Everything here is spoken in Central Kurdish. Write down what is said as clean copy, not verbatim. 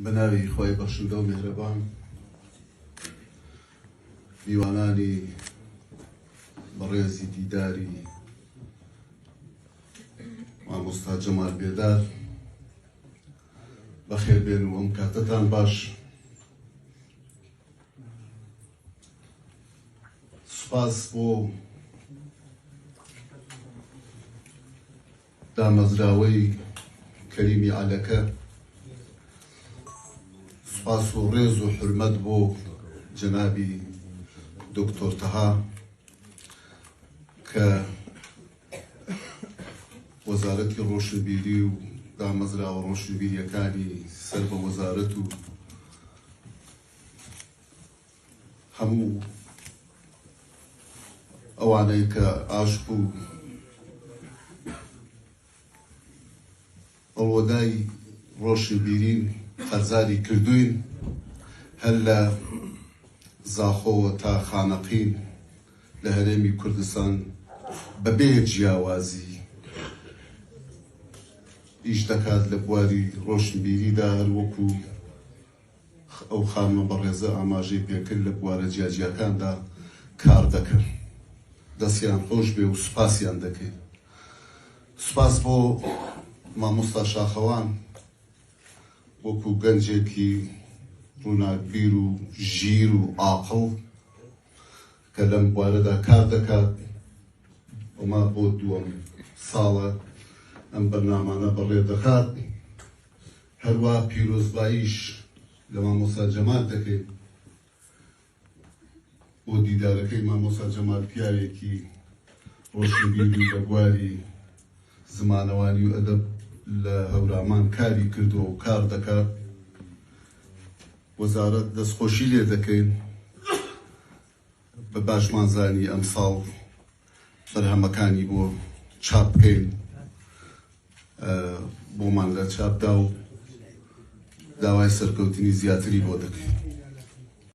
بناوی خۆی بەخشندە و مێهرەبان میوانانی بەڕێزی دیداری مامۆستا جەمال بێدار بەخێربێن و ئەم کاتتان باش. سوپاس بۆ دامەزراوەی کەریمی عەلەکە، سوپاس و ڕێز و حورمەت بۆ جەنابی دکتۆر تەها کە وەزارەتی ڕۆشنبیری و دامەزراوە ڕۆشنبیریەکانی سەر بە وەزارەت و هەموو ئەوانەی کە عاشق و ئەڵوەدای ڕۆشنبیرین خەرزاری کردوین، هەر لە زاخۆوە تا خانەقین لە هەرێمی کوردستان بەبێ جیاوازی ئیش دەکات لە بواری ڕۆشنبیریدا، هەر وەکو ئەو خانمە بەڕێزە ئاماژەی پێکرد لە بوارە جیاجیاکاندا کار دەکەن. دەستیان خۆش بێ و سوپاسیان دەکەین. سوپاس بۆ مامۆستا شاخەوان وەکو گەنجێکی ڕووناکبیر و ژیر و عاقڵ کە لەم بوارەدا کار دەکات. ئەمە بۆ دووەم ساڵە ئەم بەرنامانە بەڕێ دەخات. هەروە پیرۆزباییش لە مامۆستا جەمال دەکەین بۆ دیدارەکەی مامۆستا جەمال، پیاوێکی ڕۆشنبیری لە بواری زمانەوانی و ئەدەب لە هەورامان کاری کردووە و کار دەکات. وەزارەت دەستخۆشی لێ دەکەین بە باشمانزانی ئەمساڵ بەرهەمەکانی بۆ چاپ بکەین بۆمان لە چاپدا و داوای سەرکەوتنی زیاتری بۆ دەکەین.